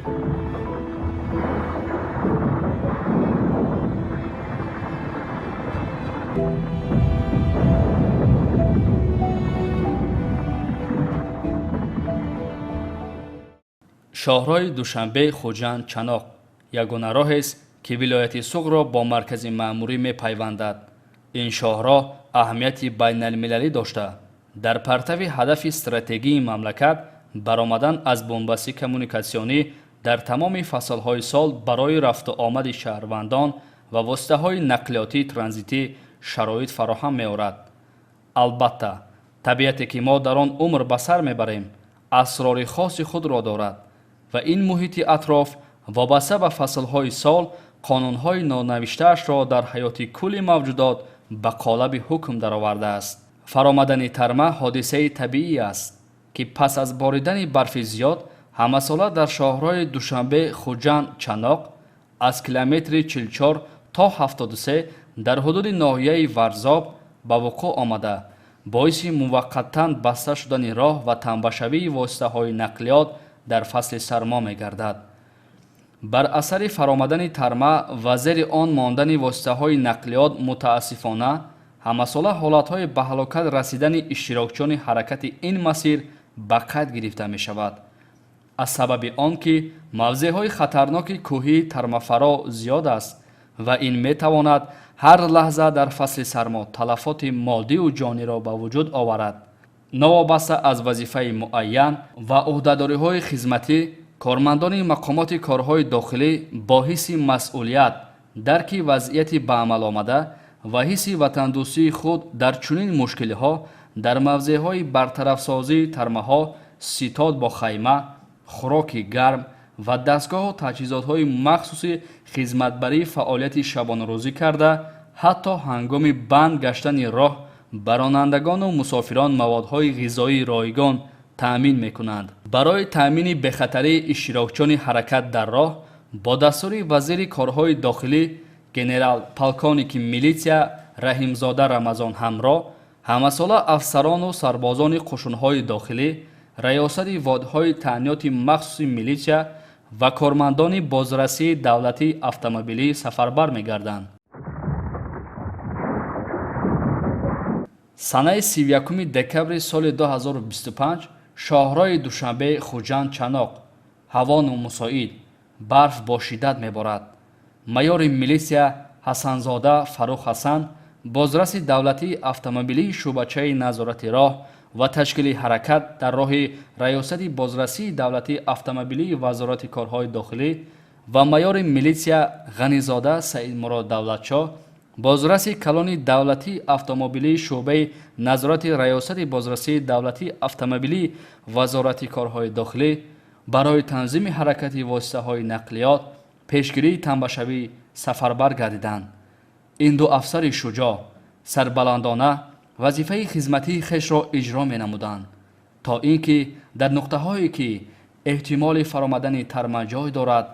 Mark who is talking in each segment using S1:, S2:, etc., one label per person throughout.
S1: شاهراه دوشنبه خوجند چناق یگانه راهی است که ولایت سوق را با مرکز مأموری می‌پیوندد. این شاهراه اهمیت بین المللی داشته در پرتو هدف استراتژی مملکت برآمدن از بنبست کمونیکاسیونی در تمام فصل‌های سال برای رفت و آمد شهروندان و واسطه‌های نقلیاتی ترانزیتی شرایط فراهم می‌آورد. البته طبیعتی که ما در آن عمر به سر می‌بریم اسرار خاص خود را دارد و این محیط اطراف وابسته به فصل‌های سال قانون‌های نانوشته‌اش را در حیات کل موجودات به قالب حکم درآورده است. فرآمدن ترمه حادثه طبیعی است که پس از باریدن برف زیاد همساله در شاهراه دوشنبه خوجند چناق از کیلومتر 44 تا 73 در حدود ناحیه ورزاب به وقوع آمده باعث موقتا بسته شدن راه و تنبشوی واسطه‌های نقلیات در فصل سرما می‌گردد. بر اثر فرآمدن ترمه و زیر آن ماندن واسطه‌های نقلیات متاسفانه همساله حالت‌های به هلاکت رسیدن اشتراکچیان حرکت این مسیر به قید گرفته می‌شود. از سبب آنکه موضع‌های خطرناک کوهی ترمه‌فرا زیاد است و این می‌تواند هر لحظه در فصل سرما تلفات مادی و جانی را به وجود آورد. نوابسته از وظیفه معین و عهدهداری‌های خدمتی کارمندان مقامات کارهای داخلی با حس مسئولیت درک وضعیت به عمل آمده و حس وطندوستی خود در چنین مشکل‌ها در موضع‌های برطرف سازی ترمه‌ها ستاد با خیمه، خوراک گرم و دستگاه و تجهیزات‌های مخصوصی خدمت برای فعالیت شبانه روزی کرده حتی هنگام بند گشتن راه برانندگان و مسافران موادهای غذایی رایگان تأمین می‌کنند. برای تأمین بخطری اشتراکچیان حرکت در راه با دستور وزیر کارهای داخلی گنرال پالکونیک میلیتسیا رحیمزاده رمضان همراه همساله افسران و سربازان قشون‌های داخلی ریاست واحدهای تعینات مخصوص میلیتسیا و کارمندان بازرسی دولتی اتومبیلی سفربر می‌گردند. سنه 31 دکبر سال 2025 شاهراه دوشنبه خوجند چناق هوا نامساعد برف با شدت میبارد. майори милисия ҳасанзода фарух ҳасан бозраси давлатии автомобилии шӯъбачаи назорати роҳ ва ташкили ҳаракат дар роҳи раёсати бозрасии давлатии автомобилии вазорати корҳои дохилӣ ва майори милисия ғанизода саидмурод давлатшоҳ бозраси калони давлатии автомобилии шӯъбаи назорати раёсати бозрасии давлатии автомобилии вазорати корҳои дохилӣ барои танзими ҳаракати воситаҳои нақлиёт пешгирии танбашавӣ сафарбар гардиданд. ин ду афсари шуҷоъ сарбаландона вазифаи хизматии хешро иҷро менамуданд то ин ки дар нуқтаҳое ки эҳтимоли фаромадани тарма ҷой дорад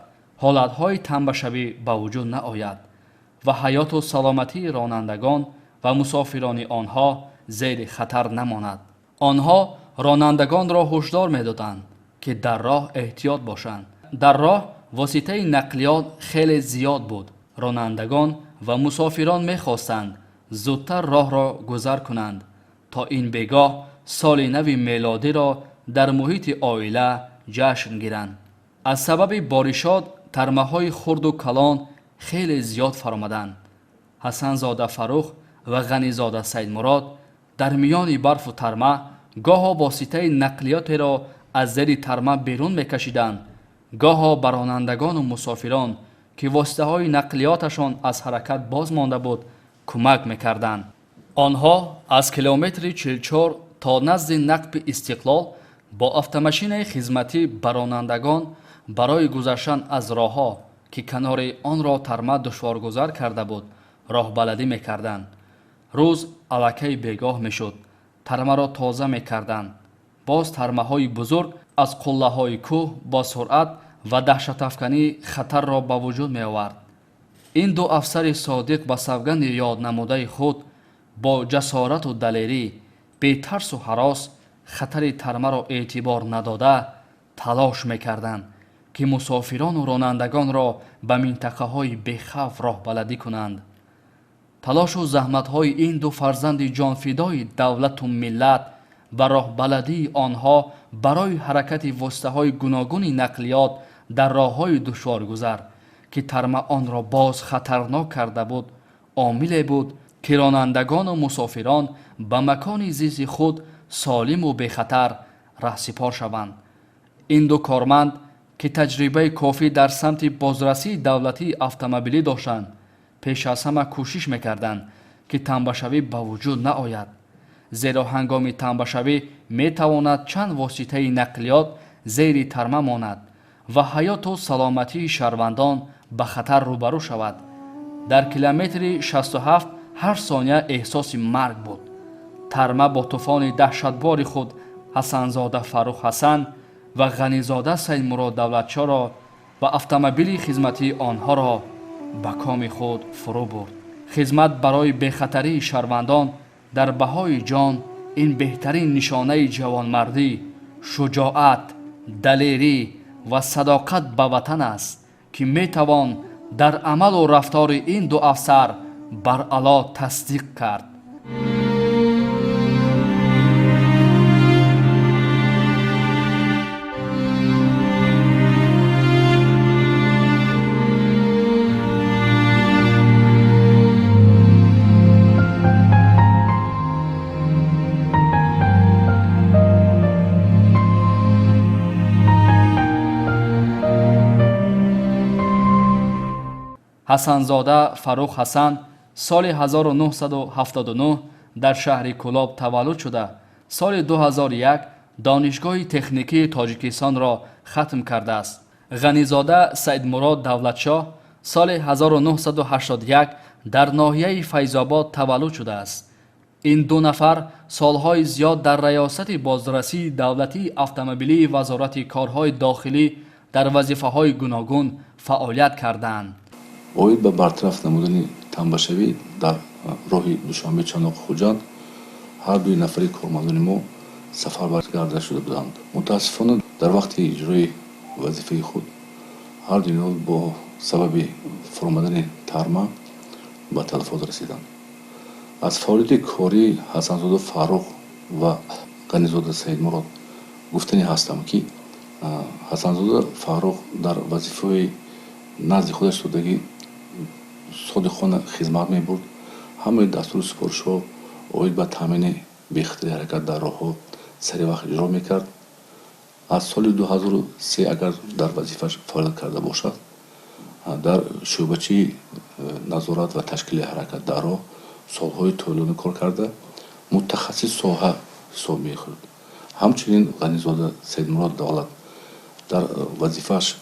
S1: ҳолатҳои танбашавӣ ба вуҷуд наояд ва ҳаёту саломатии ронандагон ва мусофирони онҳо зери хатар намонад. онҳо ронандагонро ҳушдор медоданд ки дар роҳ эҳтиёт бошанд. дар роҳ воситаи нақлиёт хеле зиёд буд. ронандагон ва мусофирон мехостанд зудтар роҳро гузар кунанд то ин бегоҳ соли нави мелодиро дар муҳити оила ҷашн гиранд. аз сабаби боришот тармаҳои хурду калон хеле зиёд фаромаданд. ҳасанзода фарух ва ғанизода саидмурод дар миёни барфу тарма гоҳо воситаи нақлиётеро аз зери тарма берун мекашиданд, гоҳо ба ронандагону мусофирон ки воситаҳои нақлиёташон аз ҳаракат боз монда буд кӯмак мекарданд. онҳо аз километри 44 то назди нақби истиқлол бо автомашинаи хизматӣ ба ронандагон барои гузаштан аз роҳҳо ки канори онро тарма душворгузар карда буд роҳбаладӣ мекарданд. рӯз аллакай бегоҳ мешуд, тармаро тоза мекарданд. боз тармаҳои бузург аз қуллаҳои кӯҳ бо суръат ва даҳшатафканӣ хатарро ба вуҷуд меовард. ин ду афсари содиқ ба савганди ёднамудаи худ бо ҷасорату далерӣ бетарсу ҳарос хатари тармаро эътибор надода талош мекарданд که مسافران و رانندگان را به منطقه‌های بی‌خوف راهبردی کنند. تلاش و زحمت‌های این دو فرزند جانفدای دولت و ملت و راهبردی آنها برای حرکت واسطه‌های گوناگون نقلیات در راه‌های دشوارگذر که ترم آن را باز خطرناک کرده بود، عاملی بود که رانندگان و مسافران به مکان زیست خود سالم و بی‌خطر رهسپار شوند. این دو کارمند که تجربه کافی در سمت بازرسی دولتی اتومبیلی داشتند، پیش از همه کوشش میکردند که تنبشوی به وجود نآید، زیرا هنگام تنبشوی میتواند چند واسطه نقلیات زیر ترمه ماند و حیات و سلامتی شهروندان به خطر روبرو شود. در کیلومتر 67 هر ثانیه احساس مرگ بود. ترمه با طوفان دهشتبار خود حسنزاده فروخ حسن و غنیزاده سید مراد دولتشاه را و اتومبیل خدمتی آنها را به کام خود فرو برد. خدمت برای بخطری شهروندان در بهای جان این بهترین نشانه جوانمردی، شجاعت، دلیری و صداقت به وطن است که میتوان در عمل و رفتار این دو افسر بر اعلی تصدیق کرد. حسنزاده فروخ حسن سال 1979 در شهر کولاب تولد شده. سال 2001 دانشگاه تکنیکی تاجیکستان را ختم کرده است. غنیزاده سید مراد دولتشاه سال 1981 در ناحیه فیض‌آباد تولد شده است. این دو نفر سالهای زیاد در ریاست بازرسی دولتی اتومبیلی وزارت کارهای داخلی در وظیفه‌های گوناگون فعالیت کردند.
S2: اوید به برطرف نمودن تنبشوی در راه دوشنبه چناق خوجند هر دوی نفری کارمندان ما سفربر گردیده شده بودند. متاسفانه در وقت اجرای وظیفه خود هر دوی با سبب فرامدن ترمه به تلفات رسیدند. از فعالیت کاری حسنزاده فروخ و غنیزاده سید مراد گفتنی هستم که حسنزاده فروخ در وظیفه نزد خودش شدگی صادقانه خدمت می برد. همه دستور سپارش‌ها اوید به تامین بهتری حرکت در راه‌ها سری وقت اجرا میکرد. از سال 2003 اگر در وظیفه‌اش فعالیت کرده باشد، در شعبه‌چی نظارت و تشکیل حرکت در راه سالهای طولانی کار کرده، متخصص ساحه حساب می‌خورد. همچنین غنیزاده سید مراد دولت در وظیفه‌اش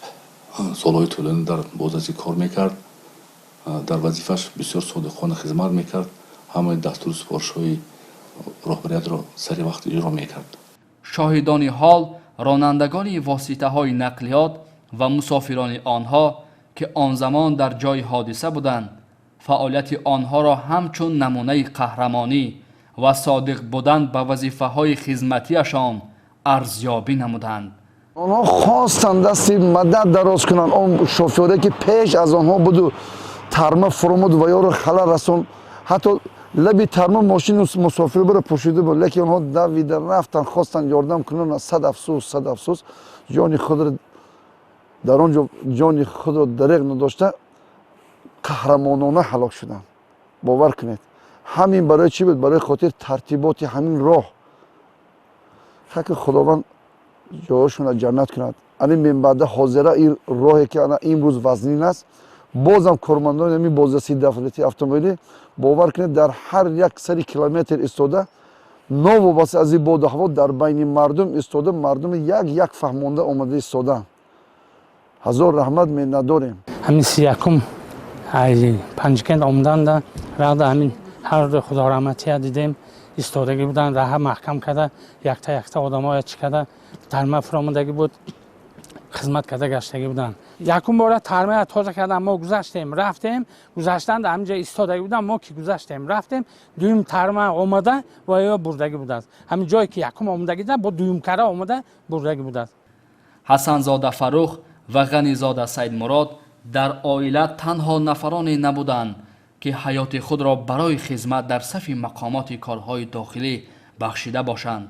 S2: سالهای طولانی در بازرسی کار میکرد. در وظیفه‌اش بسیار صادقانه خدمت میکرد. همه دستور سپارش‌های راهبریت را سری وقت اجرا میکرد.
S1: شاهدان حال رانندگان واسطه‌های نقلیات و مسافران آنها که آن زمان در جای حادثه بودند، فعالیت آنها را همچون نمونه قهرمانی و صادق بودن به وظیفه‌های خدمتیشان ارزیابی نمودند.
S3: آنها خواستند دستی مدد دراز کنند. اون شوفیره که پیش از آنها بود و ترمه فرمود و یا رو خلل رسون، حتی لبی ترمه ماشین مسافر برای پوشیده بود، لیکن آنها دویده رفتن خواستند یاردم کنند. صد افسوس جان خود را در آنجا جان خود را دریغ نداشته قهرمانانه هلاک شدند. باور کنید همین برای چی بود؟ برای خاطر ترتیبات همین راه. خاک خداوند جایشون جنت کند. این من بعد حاضره این راهی که انا امروز وزنین است، بازم کارمندان همین بازرسی دولتی اتومبیلی باور کنید در هر یک سری کیلومتر ایستاده، نوابسته از این باد و هوا در بین مردم ایستاده، مردم یک فهمانده آمده ایستاده. هزار رحمت می نداریم.
S4: همین 31 پنجکند آمدند، بعد همین هر خدا رحمتی دیدیم ایستادگی بودن، راه محکم کرده، یک تا آدم‌ها چی کرده، ترمه فرامدگی بود، خدمت کرده گشتگی بودن. یکم بار ترمه تازه کردن، ما گذشتیم رفتیم، گذشتند همینجا ایستادگی بودن، ما که گذشتیم رفتیم، دویم ترمه آمده و یا بردگی بوده. همین جایی که یکم آمدگی ده با دویم کرده آمده بردگی بوده.
S1: حسنزاده فروخ و غنیزاده سید مراد در عائله تنها نفرانی نبودند که حیات خود را برای خدمت در صف مقامات کارهای داخلی بخشیده باشند.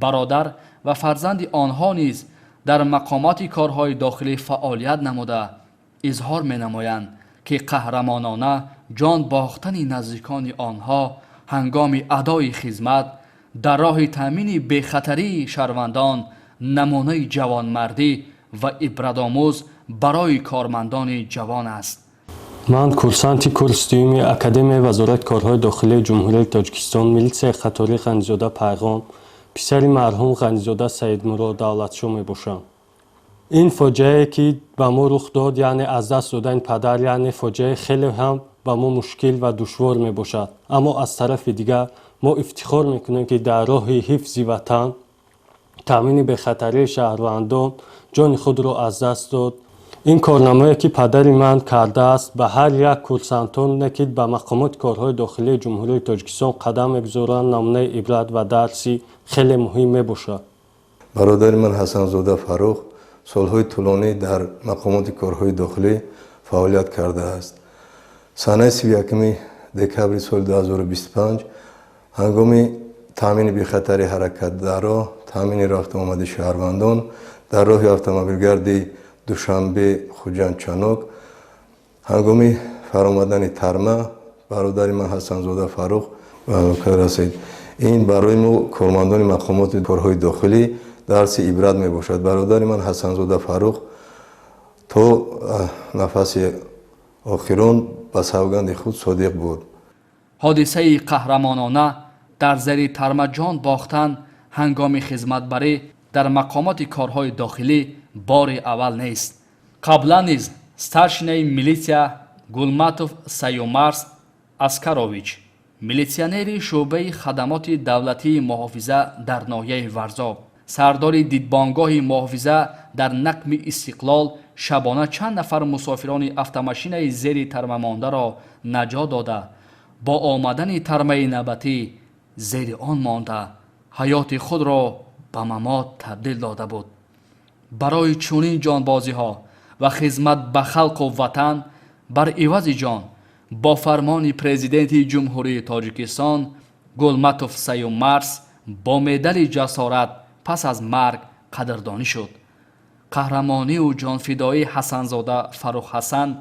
S1: برادر و فرزند آنها نیز در مقامات کارهای داخلی فعالیت نموده اظهار می‌نمایند که قهرمانانه جان باختن نزدیکان آنها هنگام ادای خدمت در راه تامین بخطری شهروندان نمونه جوانمردی و عبرت‌آموز برای کارمندان جوان است.
S5: من کورسانتی کورس دومی اکادمی وزارت کارهای داخلی جمهوری تاجیکستان میلیسیای خطاری غنی‌زاده پیغام پسر مرحوم غنی‌زاده سید مراد دولتشو میباشم. این فاجعه که به ما رخ داد یعنی از دست دادن پدر یعنی فاجعه خیلی هم به ما مشکل و دشوار میباشد، اما از طرف دیگر ما افتخار میکنیم که در راه حفظ وطن تامین بخطری شهروندان جان خود را از دست داد. این کارنامه‌ای که پدر من کرده است به هر یک کورسانتون که به مقامات کارهای داخلی جمهوری تاجیکستان قدم می‌گذارند نمونه عبرت و درسی خیلی مهم میباشد.
S6: برادر من حسن زاده فروخ سالهای طولانی در مقامات کارهای داخلی فعالیت کرده است. سنه 31 دکبر سال 2025 هنگام تامین بخطری حرکت در راه، تامین رفت آمد شهروندان در راه اتومبیلگرد دوشنبه خوجند چنوک، هنگام فرآمدن ترمه برادر من حسن زاده فروخ به هلاکت رسید. این برای ما کارمندان مقامات کارهای داخلی درس عبرت می باشد. برادر من حسن زاده فروخ تا نفس آخران به سوگند خود صادق بود.
S1: حادثه قهرمانانه در زیر ترمه جان باختن هنگام خدمتبری در مقامات کارهای داخلی بار اول نیست. قبلا نیز старшина میلیسیا گولماتوف سایومارس اسکاروویچ میلیسیانری شعبه خدمات دولتی محافظه در ناحیه ورزاب، سردار دیدبانگاه محافظه در نقم استقلال شبانه چند نفر مسافران автомашین زیر ترمه مانده را نجات داده با آمدن ترمه نوبتی زیر آن مانده حیات خود را به ممات تبدیل داده بود. برای چنین جانبازی ها و خدمت به خلق و وطن بر عوض جان با فرمان پرزیدنت جمهوری تاجیکستان گولماتوف سایومارس با مدال جسارت پس از مرگ قدردانی شد. قهرمانی و جانفدایی حسن زاده فروخ حسن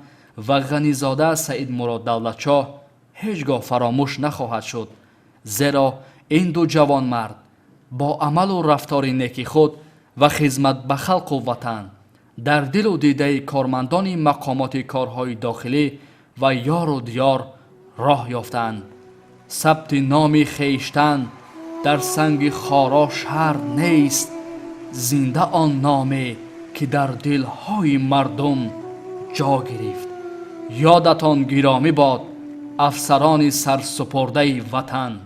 S1: و غنیزاده سید مراد دولتشاه هیچگاه فراموش نخواهد شد، زیرا این دو جوان مرد با عمل و رفتار نیک خود و خدمت به خلق و وطن در دل و دیده کارمندان مقامات کارهای داخلی و یار و دیار راه یافتند. ثبت نام خویشتن در سنگ خارا شهر نیست، زنده آن نامی که در دلهای مردم جا گرفت. یادتان گرامی باد افسران سرسپرده وطن.